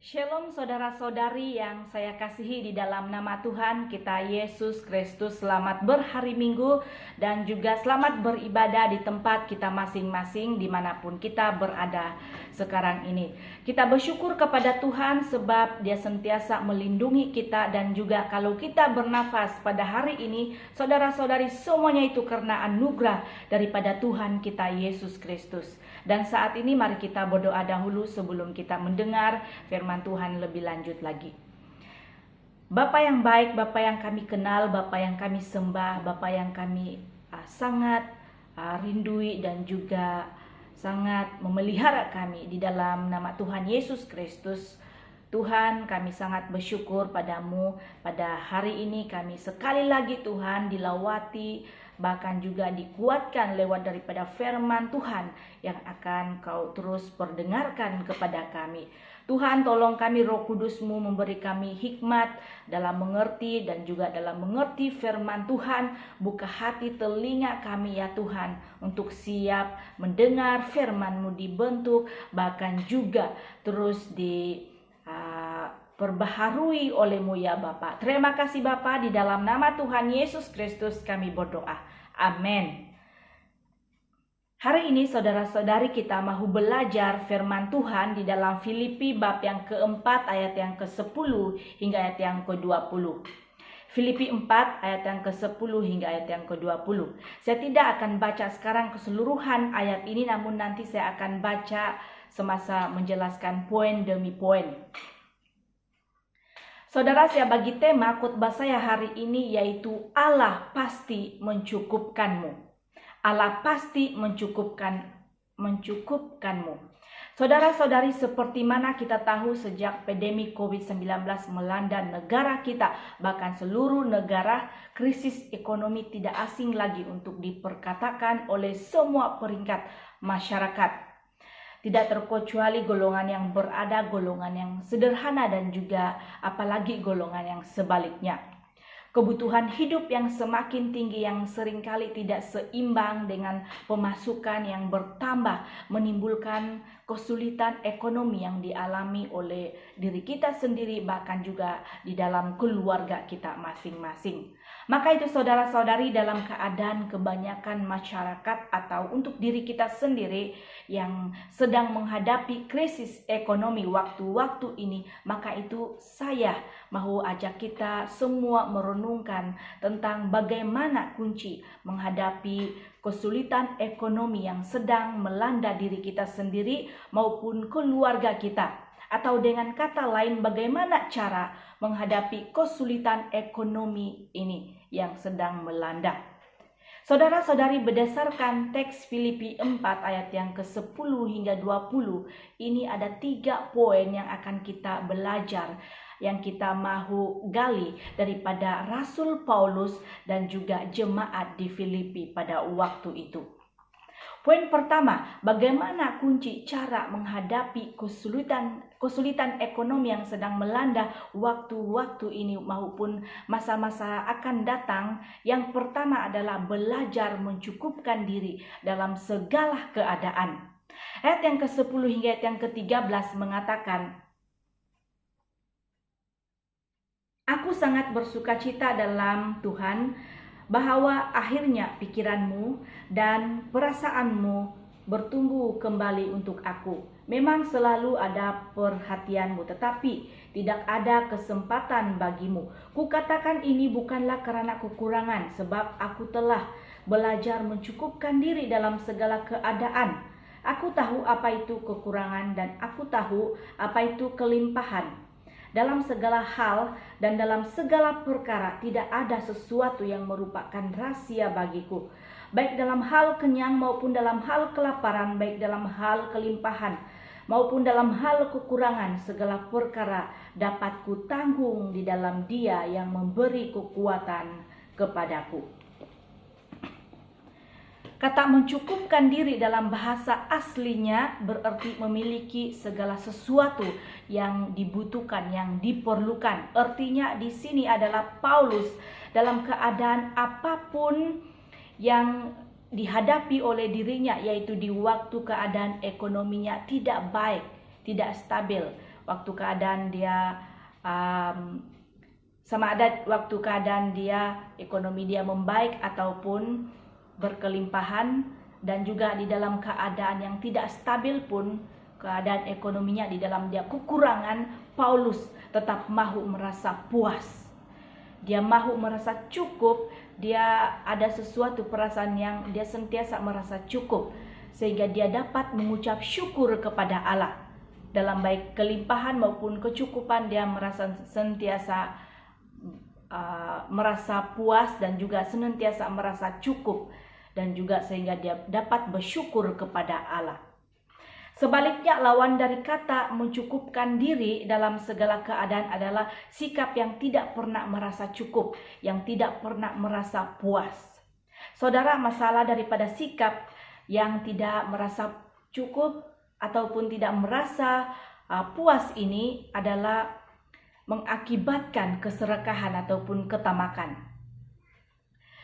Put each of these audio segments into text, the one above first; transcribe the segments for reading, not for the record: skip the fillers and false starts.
Shalom saudara-saudari yang saya kasihi di dalam nama Tuhan kita Yesus Kristus. Selamat berhari Minggu dan juga selamat beribadah di tempat kita masing-masing dimanapun kita berada sekarang ini. Kita bersyukur kepada Tuhan sebab Dia sentiasa melindungi kita, dan juga kalau kita bernafas pada hari ini, saudara-saudari, semuanya itu karena anugerah daripada Tuhan kita Yesus Kristus. Dan saat ini mari kita berdoa dahulu sebelum kita mendengar firman Tuhan lebih lanjut lagi. Bapa yang baik, Bapa yang kami kenal, Bapa yang kami sembah, Bapa yang kami sangat rindui dan juga sangat memelihara kami di dalam nama Tuhan Yesus Kristus. Tuhan, kami sangat bersyukur padamu pada hari ini. Kami sekali lagi Tuhan dilawati, bahkan juga dikuatkan lewat daripada firman Tuhan yang akan Kau terus perdengarkan kepada kami. Tuhan, tolong kami, Roh Kudus-Mu memberi kami hikmat dalam mengerti dan juga dalam mengerti firman Tuhan. Buka hati telinga kami ya Tuhan untuk siap mendengar firman-Mu, dibentuk bahkan juga terus perbaharui oleh-Mu ya Bapa. Terima kasih Bapa, di dalam nama Tuhan Yesus Kristus kami berdoa. Amin. Hari ini saudara-saudari kita mau belajar firman Tuhan di dalam Filipi bab yang keempat ayat yang ke-10 hingga ayat yang ke-20. Filipi 4 ayat yang ke-10 hingga ayat yang ke-20. Saya tidak akan baca sekarang keseluruhan ayat ini, namun nanti saya akan baca semasa menjelaskan poin demi poin. Saudara, saya bagi tema khotbah saya hari ini yaitu Allah pasti mencukupkanmu. Allah pasti mencukupkanmu. Saudara-saudari, seperti mana kita tahu sejak pandemi COVID-19 melanda negara kita, bahkan seluruh negara, krisis ekonomi tidak asing lagi untuk diperkatakan oleh semua peringkat masyarakat. Tidak terkecuali golongan yang berada, golongan yang sederhana, dan juga apalagi golongan yang sebaliknya. Kebutuhan hidup yang semakin tinggi yang seringkali tidak seimbang dengan pemasukan yang bertambah menimbulkan kesulitan ekonomi yang dialami oleh diri kita sendiri, bahkan juga di dalam keluarga kita masing-masing. Maka itu saudara-saudari, dalam keadaan kebanyakan masyarakat atau untuk diri kita sendiri yang sedang menghadapi krisis ekonomi waktu-waktu ini, maka itu saya mau ajak kita semua merenungkan tentang bagaimana kunci menghadapi kesulitan ekonomi yang sedang melanda diri kita sendiri maupun keluarga kita. Atau dengan kata lain, bagaimana cara menghadapi kesulitan ekonomi ini yang sedang melanda. Saudara-saudari, berdasarkan teks Filipi 4 ayat yang ke-10 hingga 20, ini ada 3 poin yang akan kita belajar, yang kita mahu gali daripada Rasul Paulus dan juga jemaat di Filipi pada waktu itu. Poin pertama, bagaimana kunci cara menghadapi kesulitan ekonomi yang sedang melanda waktu-waktu ini maupun masa-masa akan datang. Yang pertama adalah belajar mencukupkan diri dalam segala keadaan. Ayat yang ke-10 hingga ayat yang ke-13 mengatakan, "Aku sangat bersukacita dalam Tuhan bahwa akhirnya pikiranmu dan perasaanmu bertumbuh kembali untuk aku. Memang selalu ada perhatianmu, tetapi tidak ada kesempatan bagimu. Kukatakan ini bukanlah karena kekurangan, sebab aku telah belajar mencukupkan diri dalam segala keadaan. Aku tahu apa itu kekurangan dan aku tahu apa itu kelimpahan. Dalam segala hal dan dalam segala perkara tidak ada sesuatu yang merupakan rahasia bagiku, baik dalam hal kenyang maupun dalam hal kelaparan, baik dalam hal kelimpahan maupun dalam hal kekurangan. Segala perkara dapat kutanggung di dalam Dia yang memberi kekuatan kepadaku." Kata mencukupkan diri dalam bahasa aslinya berarti memiliki segala sesuatu yang dibutuhkan, yang diperlukan. Artinya di sini adalah Paulus dalam keadaan apapun yang dihadapi oleh dirinya, yaitu di waktu keadaan ekonominya tidak baik, tidak stabil, waktu keadaan dia sama ada waktu keadaan dia ekonomi dia membaik ataupun berkelimpahan, dan juga di dalam keadaan yang tidak stabil pun, keadaan ekonominya di dalam dia kekurangan, Paulus tetap mahu merasa puas. Dia mahu merasa cukup, dia ada sesuatu perasaan yang dia sentiasa merasa cukup, sehingga dia dapat mengucap syukur kepada Allah. Dalam baik kelimpahan maupun kecukupan, dia merasa sentiasa merasa puas dan juga senantiasa merasa cukup, dan juga sehingga dia dapat bersyukur kepada Allah. Sebaliknya, lawan dari kata mencukupkan diri dalam segala keadaan adalah sikap yang tidak pernah merasa cukup, yang tidak pernah merasa puas. Saudara, masalah daripada sikap yang tidak merasa cukup ataupun tidak merasa puas ini adalah mengakibatkan keserakahan ataupun ketamakan.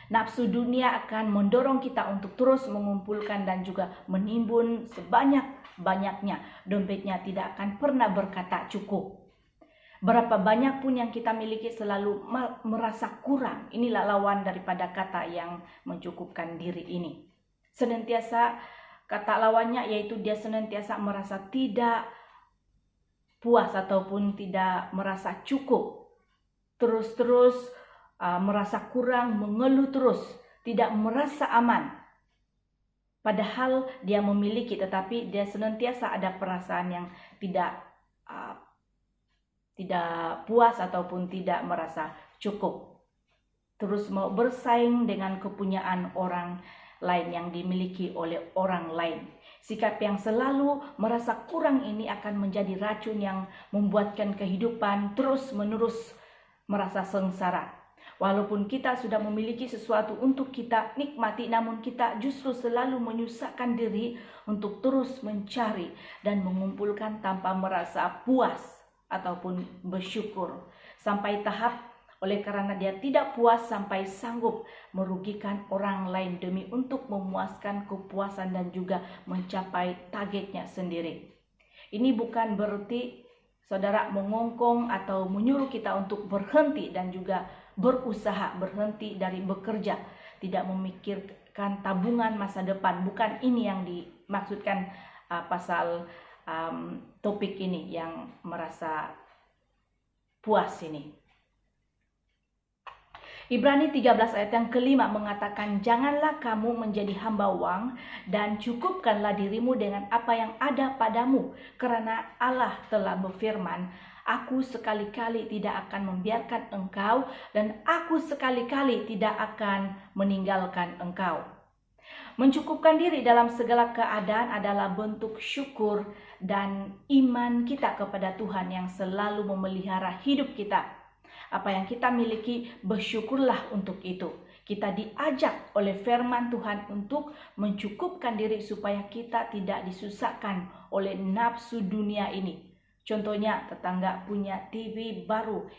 Nafsu dunia akan mendorong kita untuk terus mengumpulkan dan juga menimbun sebanyak-banyaknya. Dompetnya tidak akan pernah berkata cukup. Berapa banyak pun yang kita miliki selalu merasa kurang. Inilah lawan daripada kata yang mencukupkan diri ini. Senantiasa kata lawannya yaitu dia senantiasa merasa tidak puas ataupun tidak merasa cukup. Terus-terus merasa kurang, mengeluh terus, tidak merasa aman. Padahal dia memiliki, tetapi dia senantiasa ada perasaan yang tidak puas ataupun tidak merasa cukup. Terus mau bersaing dengan kepunyaan orang lain yang dimiliki oleh orang lain. Sikap yang selalu merasa kurang ini akan menjadi racun yang membuatkan kehidupan terus-menerus merasa sengsara. Walaupun kita sudah memiliki sesuatu untuk kita nikmati, namun kita justru selalu menyusahkan diri untuk terus mencari dan mengumpulkan tanpa merasa puas ataupun bersyukur. Sampai tahap oleh karena dia tidak puas sampai sanggup merugikan orang lain demi untuk memuaskan kepuasan dan juga mencapai targetnya sendiri. Ini bukan berarti saudara mengongkong atau menyuruh kita untuk berhenti dan juga berusaha, berhenti dari bekerja, tidak memikirkan tabungan masa depan. Bukan ini yang dimaksudkan pasal topik ini yang merasa puas ini. Ibrani 13 ayat yang kelima mengatakan, janganlah kamu menjadi hamba uang dan cukupkanlah dirimu dengan apa yang ada padamu, karena Allah telah berfirman, aku sekali-kali tidak akan membiarkan engkau dan aku sekali-kali tidak akan meninggalkan engkau. Mencukupkan diri dalam segala keadaan adalah bentuk syukur dan iman kita kepada Tuhan yang selalu memelihara hidup kita. Apa yang kita miliki, bersyukurlah untuk itu. Kita diajak oleh firman Tuhan untuk mencukupkan diri supaya kita tidak disusahkan oleh nafsu dunia ini. Contohnya, tetangga punya TV baru,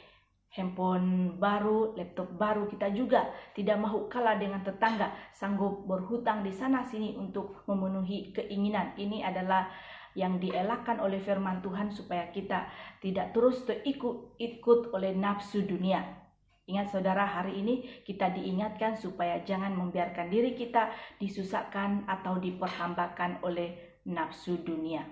handphone baru, laptop baru, kita juga tidak mahu kalah dengan tetangga, sanggup berhutang di sana sini untuk memenuhi keinginan. Ini adalah yang dielakkan oleh firman Tuhan supaya kita tidak terus terikut oleh nafsu dunia. Ingat saudara, hari ini kita diingatkan supaya jangan membiarkan diri kita disusahkan atau diperhambakan oleh nafsu dunia.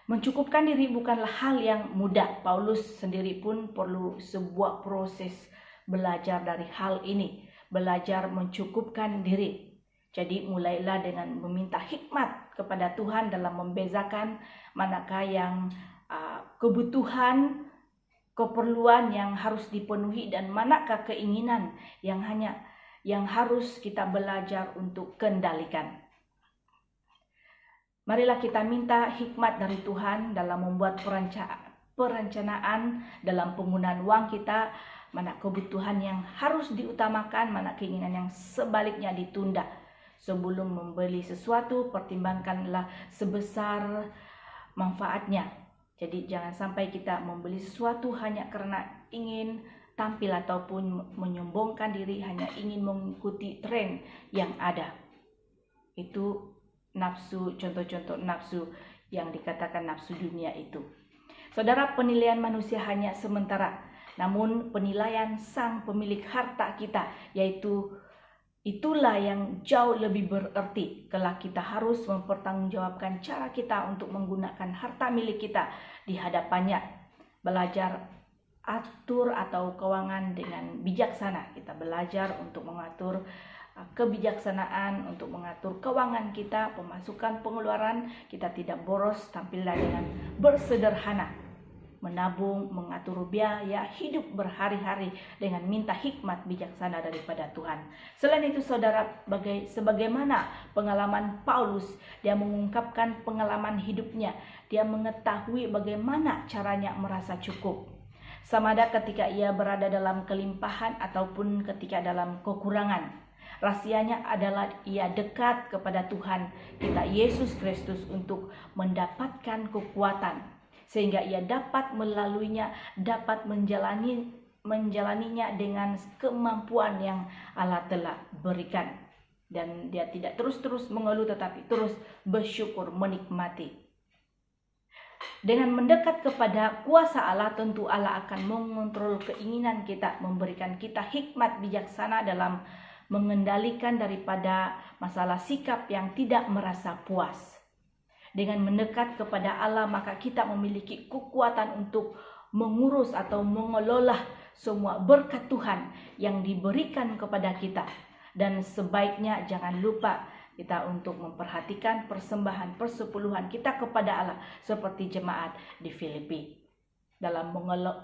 Mencukupkan diri bukanlah hal yang mudah. Paulus sendiri pun perlu sebuah proses belajar dari hal ini, belajar mencukupkan diri. Jadi mulailah dengan meminta hikmat kepada Tuhan dalam membezakan manakah yang kebutuhan, keperluan yang harus dipenuhi dan manakah keinginan yang harus kita belajar untuk kendalikan. Marilah kita minta hikmat dari Tuhan dalam membuat perencanaan dalam penggunaan uang kita, mana kebutuhan yang harus diutamakan, mana keinginan yang sebaliknya ditunda. Sebelum membeli sesuatu, pertimbangkanlah sebesar manfaatnya. Jadi jangan sampai kita membeli sesuatu hanya karena ingin tampil ataupun menyombongkan diri, hanya ingin mengikuti tren yang ada. Itu nafsu, contoh-contoh nafsu yang dikatakan nafsu dunia itu. Saudara, penilaian manusia hanya sementara, namun penilaian sang pemilik harta kita, yaitu itulah yang jauh lebih berarti kelak kita harus mempertanggungjawabkan cara kita untuk menggunakan harta milik kita di hadapannya. Belajar atur atau keuangan dengan bijaksana. Kita belajar untuk mengatur kebijaksanaan, untuk mengatur keuangan kita, pemasukan, pengeluaran. Kita tidak boros, tampillah dengan bersederhana. Menabung, mengatur biaya hidup berhari-hari dengan minta hikmat bijaksana daripada Tuhan. Selain itu saudara, sebagaimana pengalaman Paulus, dia mengungkapkan pengalaman hidupnya. Dia mengetahui bagaimana caranya merasa cukup. Sama ada ketika ia berada dalam kelimpahan ataupun ketika dalam kekurangan. Rahasianya adalah ia dekat kepada Tuhan kita Yesus Kristus untuk mendapatkan kekuatan, sehingga ia dapat melaluinya, dapat menjalaninya dengan kemampuan yang Allah telah berikan. Dan dia tidak terus-terus mengeluh, tetapi terus bersyukur, menikmati. Dengan mendekat kepada kuasa Allah, tentu Allah akan mengontrol keinginan kita, memberikan kita hikmat bijaksana dalam mengendalikan daripada masalah sikap yang tidak merasa puas. Dengan mendekat kepada Allah, maka kita memiliki kekuatan untuk mengurus atau mengelola semua berkat Tuhan yang diberikan kepada kita. Dan sebaiknya jangan lupa kita untuk memperhatikan persembahan persepuluhan kita kepada Allah seperti jemaat di Filipi dalam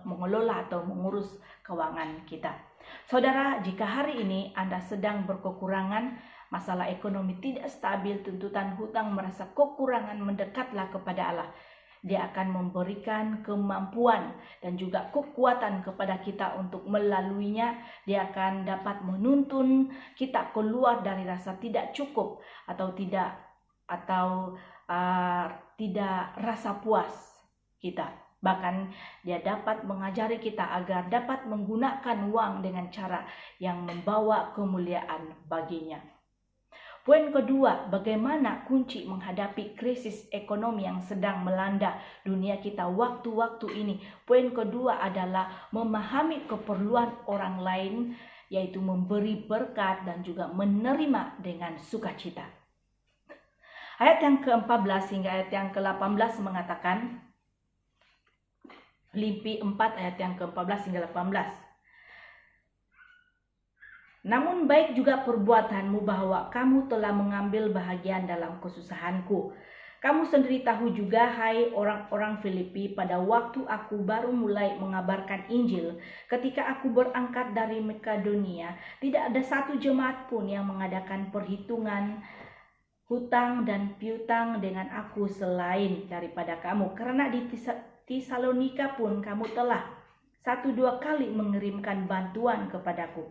mengelola atau mengurus keuangan kita. Saudara, jika hari ini Anda sedang berkekurangan, masalah ekonomi tidak stabil, tuntutan hutang, merasa kekurangan, mendekatlah kepada Allah. Dia akan memberikan kemampuan dan juga kekuatan kepada kita untuk melaluinya. Dia akan dapat menuntun kita keluar dari rasa tidak cukup atau tidak rasa puas kita. Bahkan dia dapat mengajari kita agar dapat menggunakan uang dengan cara yang membawa kemuliaan baginya. Poin kedua, bagaimana kunci menghadapi krisis ekonomi yang sedang melanda dunia kita waktu-waktu ini. Poin kedua adalah memahami keperluan orang lain, yaitu memberi berkat dan juga menerima dengan sukacita. Ayat yang ke-14 hingga ayat yang ke-18 mengatakan, Filipi 4 ayat yang ke-14 hingga 18. Namun baik juga perbuatanmu bahwa kamu telah mengambil bahagian dalam kesusahanku. Kamu sendiri tahu juga, hai orang-orang Filipi, pada waktu aku baru mulai mengabarkan Injil, ketika aku berangkat dari Makedonia, tidak ada satu jemaat pun yang mengadakan perhitungan hutang dan piutang dengan aku selain daripada kamu. Karena di Tesalonika pun kamu telah 1-2 kali mengirimkan bantuan kepadaku.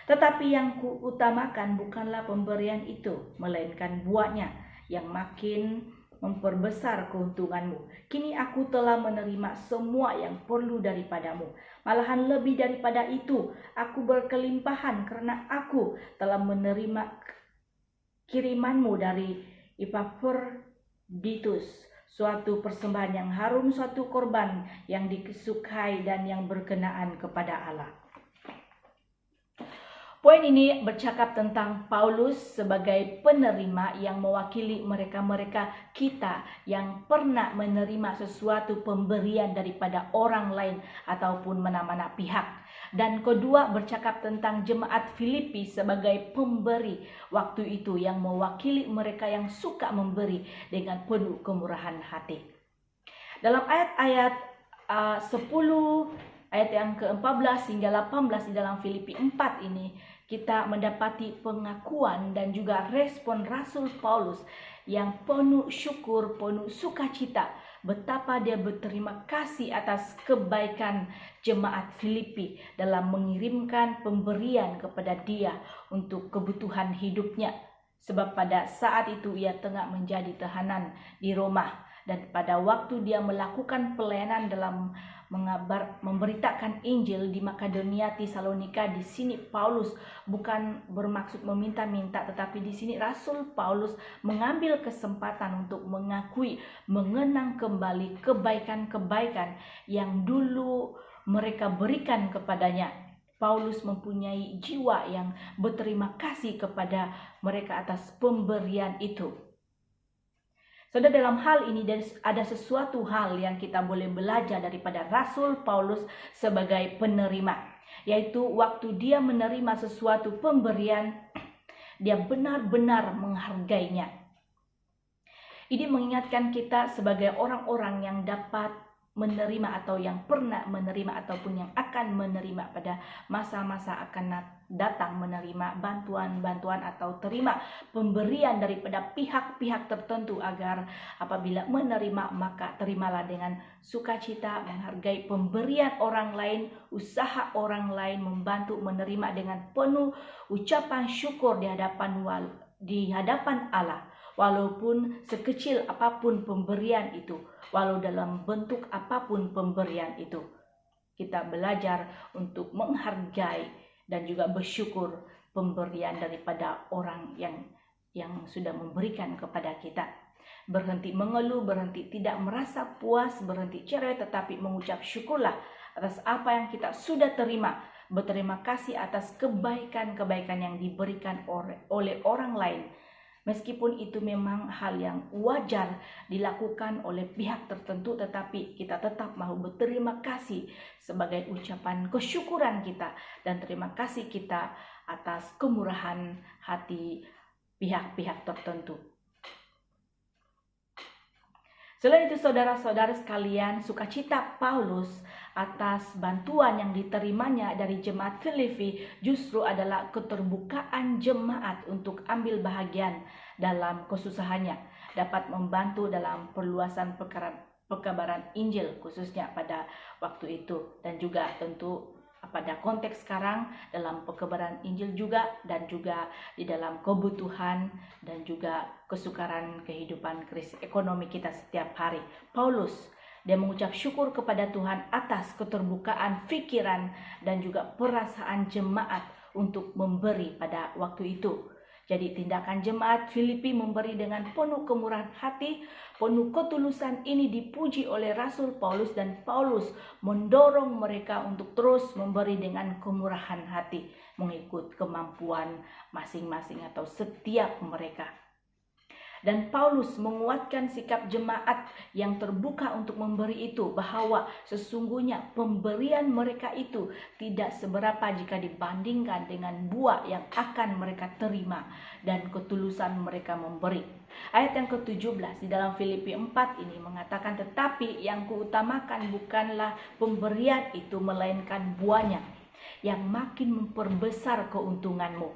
Tetapi yang kuutamakan bukanlah pemberian itu, melainkan buahnya yang makin memperbesar keuntunganmu. Kini aku telah menerima semua yang perlu daripadamu. Malahan lebih daripada itu, aku berkelimpahan karena aku telah menerima kirimanmu dari Epaphroditus, suatu persembahan yang harum, suatu korban yang disukai dan yang berkenaan kepada Allah. Poin ini bercakap tentang Paulus sebagai penerima yang mewakili mereka-mereka kita yang pernah menerima sesuatu pemberian daripada orang lain ataupun mana-mana pihak. Dan kedua, bercakap tentang jemaat Filipi sebagai pemberi waktu itu yang mewakili mereka yang suka memberi dengan penuh kemurahan hati. Dalam ayat-ayat 10 ayat yang ke-14 hingga 18 di dalam Filipi 4 ini, kita mendapati pengakuan dan juga respon Rasul Paulus yang penuh syukur, penuh sukacita, betapa dia berterima kasih atas kebaikan jemaat Filipi dalam mengirimkan pemberian kepada dia untuk kebutuhan hidupnya. Sebab pada saat itu ia tengah menjadi tahanan di Roma Dan pada waktu dia melakukan pelayanan dalam memberitakan Injil di Makedonia, Tesalonika, di sini Paulus bukan bermaksud meminta-minta, tetapi di sini Rasul Paulus mengambil kesempatan untuk mengakui, mengenang kembali kebaikan-kebaikan yang dulu mereka berikan kepadanya. Paulus mempunyai jiwa yang berterima kasih kepada mereka atas pemberian itu. Saudara, dalam hal ini ada sesuatu hal yang kita boleh belajar daripada Rasul Paulus sebagai penerima, yaitu waktu dia menerima sesuatu pemberian, dia benar-benar menghargainya. Ini mengingatkan kita sebagai orang-orang yang dapat menerima atau yang pernah menerima ataupun yang akan menerima pada masa-masa akan datang, menerima bantuan-bantuan atau terima pemberian daripada pihak-pihak tertentu, agar apabila menerima maka terimalah dengan sukacita, menghargai pemberian orang lain, usaha orang lain, membantu menerima dengan penuh ucapan syukur di hadapan Allah. Walaupun sekecil apapun pemberian itu, walau dalam bentuk apapun pemberian itu, kita belajar untuk menghargai dan juga bersyukur pemberian daripada orang yang sudah memberikan kepada kita. Berhenti mengeluh, berhenti tidak merasa puas, berhenti cerai, tetapi mengucap syukurlah atas apa yang kita sudah terima. Berterima kasih atas kebaikan-kebaikan yang diberikan oleh orang lain. Meskipun itu memang hal yang wajar dilakukan oleh pihak tertentu, tetapi kita tetap mau berterima kasih sebagai ucapan kesyukuran kita dan terima kasih kita atas kemurahan hati pihak-pihak tertentu. Selain itu, saudara-saudara sekalian, sukacita Paulus atas bantuan yang diterimanya dari jemaat Filipi justru adalah keterbukaan jemaat untuk ambil bahagian dalam kesusahannya, dapat membantu dalam perluasan pekabaran Injil khususnya pada waktu itu, dan juga tentu pada konteks sekarang dalam pekabaran Injil juga, dan juga di dalam kebutuhan dan juga kesukaran kehidupan krisis ekonomi kita setiap hari. Paulus, dia mengucap syukur kepada Tuhan atas keterbukaan pikiran dan juga perasaan jemaat untuk memberi pada waktu itu. Jadi tindakan jemaat Filipi memberi dengan penuh kemurahan hati, penuh ketulusan ini dipuji oleh Rasul Paulus, dan Paulus mendorong mereka untuk terus memberi dengan kemurahan hati mengikut kemampuan masing-masing atau setiap mereka. Dan Paulus menguatkan sikap jemaat yang terbuka untuk memberi itu, bahwa sesungguhnya pemberian mereka itu tidak seberapa jika dibandingkan dengan buah yang akan mereka terima dan ketulusan mereka memberi. Ayat yang ke-17 di dalam Filipi 4 ini mengatakan, tetapi yang kuutamakan bukanlah pemberian itu, melainkan buahnya yang makin memperbesar keuntunganmu.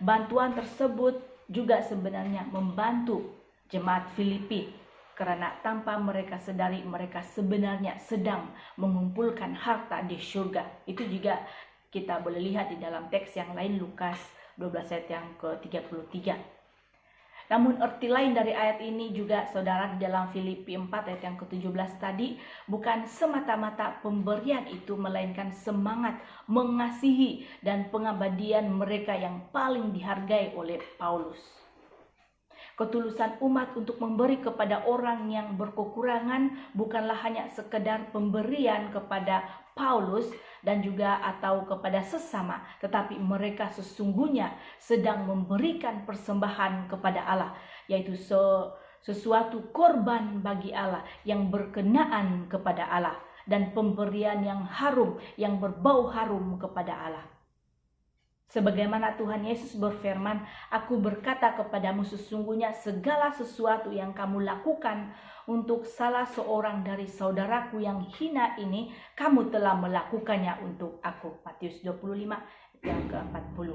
Bantuan tersebut juga sebenarnya membantu jemaat Filipi, karena tanpa mereka sadari mereka sebenarnya sedang mengumpulkan harta di surga. Itu juga kita boleh lihat di dalam teks yang lain, Lukas 12 ayat yang ke-33. Namun arti lain dari ayat ini juga, saudara, di dalam Filipi 4 ayat yang ke-17 tadi, bukan semata-mata pemberian itu, melainkan semangat mengasihi dan pengabdian mereka yang paling dihargai oleh Paulus. Ketulusan umat untuk memberi kepada orang yang berkekurangan bukanlah hanya sekedar pemberian kepada Paulus dan juga atau kepada sesama, tetapi mereka sesungguhnya sedang memberikan persembahan kepada Allah, yaitu sesuatu korban bagi Allah yang berkenaan kepada Allah, dan pemberian yang harum, yang berbau harum kepada Allah. Sebagaimana Tuhan Yesus berfirman, aku berkata kepadamu, sesungguhnya segala sesuatu yang kamu lakukan untuk salah seorang dari saudaraku yang hina ini, kamu telah melakukannya untuk aku. Matius 25 yang ke-40.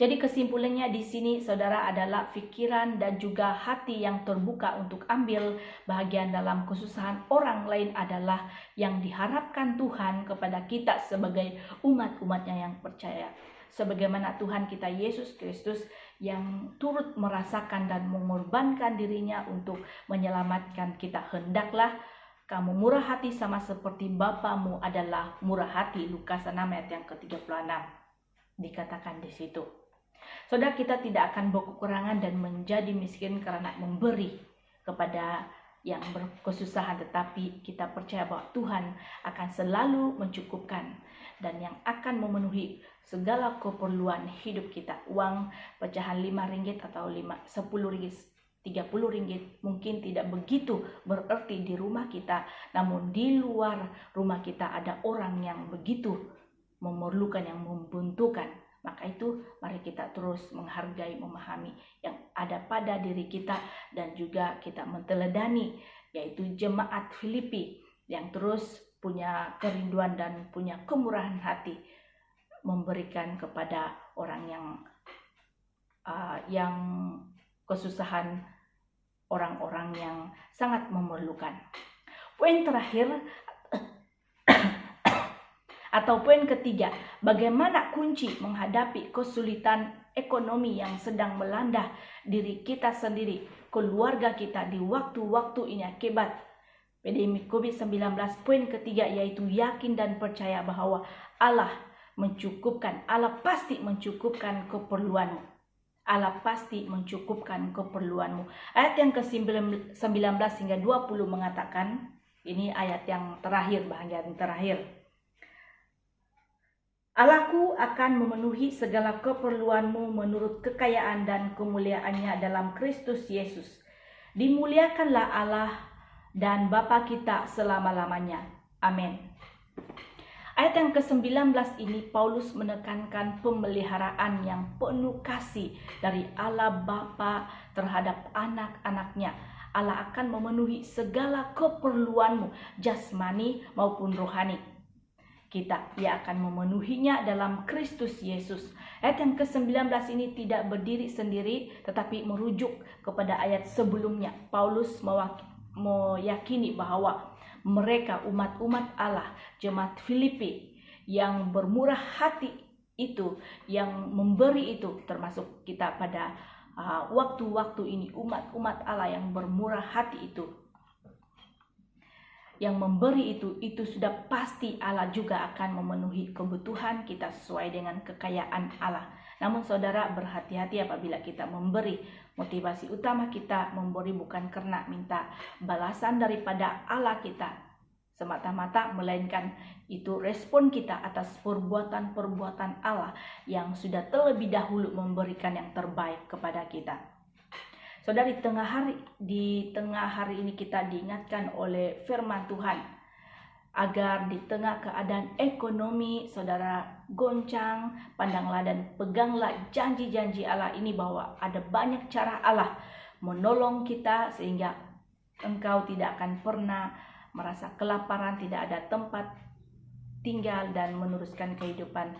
Jadi kesimpulannya di sini, saudara, adalah pikiran dan juga hati yang terbuka untuk ambil bahagian dalam kesusahan orang lain adalah yang diharapkan Tuhan kepada kita sebagai umat-umatnya yang percaya. Sebagaimana Tuhan kita Yesus Kristus yang turut merasakan dan mengorbankan dirinya untuk menyelamatkan kita. Hendaklah kamu murah hati sama seperti Bapamu adalah murah hati. Lukas 6 ayat yang ke-36 dikatakan di situ. Saudara, kita tidak akan berkekurangan dan menjadi miskin karena memberi kepada yang berkesusahan, tetapi kita percaya bahwa Tuhan akan selalu mencukupkan dan yang akan memenuhi segala keperluan hidup kita. Uang pecahan 5 ringgit atau 10 ringgit, 30 ringgit mungkin tidak begitu berarti di rumah kita, namun di luar rumah kita ada orang yang begitu memerlukan, yang membutuhkan. Maka itu mari kita terus menghargai, memahami yang ada pada diri kita dan juga kita menteladani, yaitu jemaat Filipi yang terus punya kerinduan dan punya kemurahan hati memberikan kepada orang yang kesusahan, orang-orang yang sangat memerlukan. Poin terakhir atau poin ketiga, bagaimana kunci menghadapi kesulitan ekonomi yang sedang melanda diri kita sendiri, keluarga kita di waktu-waktu ini akibat pandemi COVID-19. Poin ketiga yaitu yakin dan percaya bahwa Allah mencukupkan. Allah pasti mencukupkan keperluanmu. Allah pasti mencukupkan keperluanmu. Ayat yang ke-19 hingga 20 mengatakan, ini ayat yang terakhir, bagian terakhir. Allahku akan memenuhi segala keperluanmu menurut kekayaan dan kemuliaannya dalam Kristus Yesus. Dimuliakanlah Allah dan Bapa kita selama-lamanya. Amin. Ayat yang ke-19 ini Paulus menekankan pemeliharaan yang penuh kasih dari Allah Bapa terhadap anak-anaknya. Allah akan memenuhi segala keperluanmu jasmani maupun rohani kita. Ia akan memenuhinya dalam Kristus Yesus. Ayat yang ke-19 ini tidak berdiri sendiri tetapi merujuk kepada ayat sebelumnya. Paulus meyakini bahwa mereka umat-umat Allah, jemaat Filipi yang bermurah hati itu, yang memberi itu, termasuk kita pada waktu-waktu ini, umat-umat Allah yang bermurah hati itu, yang memberi itu sudah pasti Allah juga akan memenuhi kebutuhan kita sesuai dengan kekayaan Allah. Namun saudara, berhati-hati apabila kita memberi. Motivasi utama kita memberi bukan karena minta balasan daripada Allah kita semata-mata, melainkan itu respon kita atas perbuatan-perbuatan Allah yang sudah terlebih dahulu memberikan yang terbaik kepada kita. Saudara, di tengah hari ini kita diingatkan oleh firman Tuhan agar di tengah keadaan ekonomi saudara goncang, pandanglah dan peganglah janji-janji Allah ini, bahwa ada banyak cara Allah menolong kita sehingga engkau tidak akan pernah merasa kelaparan, tidak ada tempat tinggal dan meneruskan kehidupan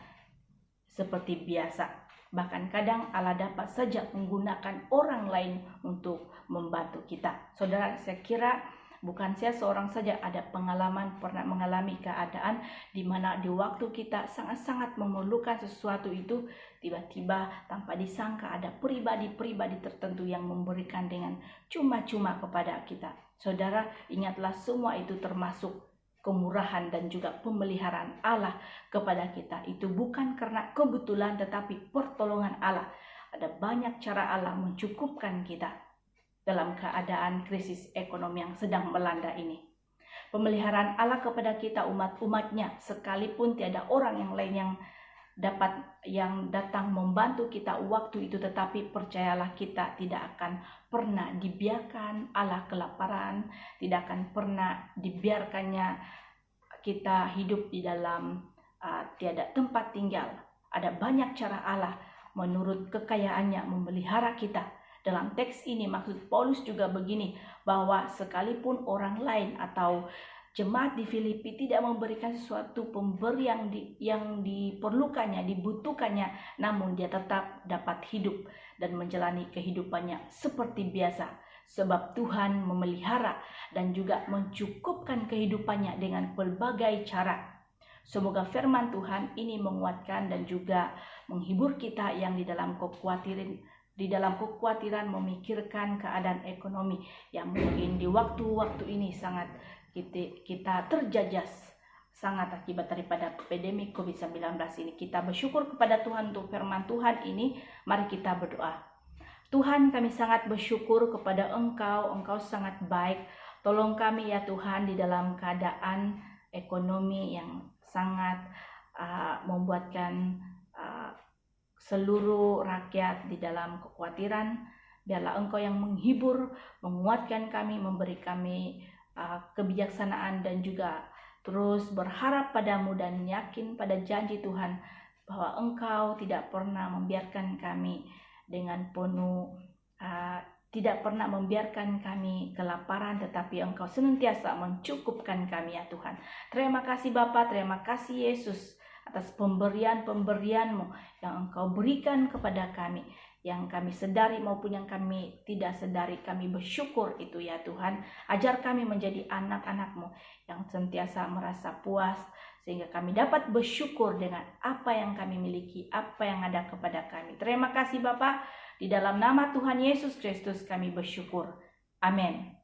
seperti biasa. Bahkan kadang Allah dapat saja menggunakan orang lain untuk membantu kita. Saudara, saya kira bukan saya seorang saja ada pernah mengalami keadaan di mana di waktu kita sangat-sangat memerlukan sesuatu itu, tiba-tiba tanpa disangka ada pribadi-pribadi tertentu yang memberikan dengan cuma-cuma kepada kita. Saudara, ingatlah semua itu termasuk kemurahan dan juga pemeliharaan Allah kepada kita. Itu bukan karena kebetulan tetapi pertolongan Allah. Ada banyak cara Allah mencukupkan kita dalam keadaan krisis ekonomi yang sedang melanda ini. Pemeliharaan Allah kepada kita umat-umatnya, sekalipun tiada orang yang lain yang datang membantu kita waktu itu, tetapi percayalah kita tidak akan pernah dibiarkan Allah kelaparan, tidak akan pernah dibiarkannya kita hidup di dalam tiada tempat tinggal. Ada banyak cara Allah menurut kekayaannya memelihara kita. Dalam teks ini maksud Paulus juga begini, bahwa sekalipun orang lain atau jemaat di Filipi tidak memberikan sesuatu pemberian yang diperlukannya, dibutuhkannya, namun dia tetap dapat hidup dan menjalani kehidupannya seperti biasa. Sebab Tuhan memelihara dan juga mencukupkan kehidupannya dengan berbagai cara. Semoga firman Tuhan ini menguatkan dan juga menghibur kita yang di dalam di dalam kekhawatiran memikirkan keadaan ekonomi yang mungkin di waktu-waktu ini sangat kita terjajas sangat akibat daripada pandemi COVID-19 ini. Kita bersyukur kepada Tuhan untuk firman Tuhan ini. Mari kita berdoa. Tuhan, kami sangat bersyukur kepada Engkau. Engkau sangat baik. Tolong kami ya Tuhan di dalam keadaan ekonomi yang sangat membuatkan seluruh rakyat di dalam kekhawatiran. Biarlah Engkau yang menghibur, menguatkan kami, memberi kami kebijaksanaan dan juga terus berharap padamu dan yakin pada janji Tuhan bahwa Engkau tidak pernah membiarkan kami dengan penuh, tidak pernah membiarkan kami kelaparan, tetapi Engkau senantiasa mencukupkan kami ya Tuhan. Terima kasih Bapa, terima kasih Yesus atas pemberian-pemberian-Mu yang Engkau berikan kepada kami, yang kami sedari maupun yang kami tidak sedari. Kami bersyukur itu ya Tuhan. Ajar kami menjadi anak-anak-Mu yang sentiasa merasa puas, sehingga kami dapat bersyukur dengan apa yang kami miliki, apa yang ada kepada kami. Terima kasih Bapa, di dalam nama Tuhan Yesus Kristus kami bersyukur. Amin.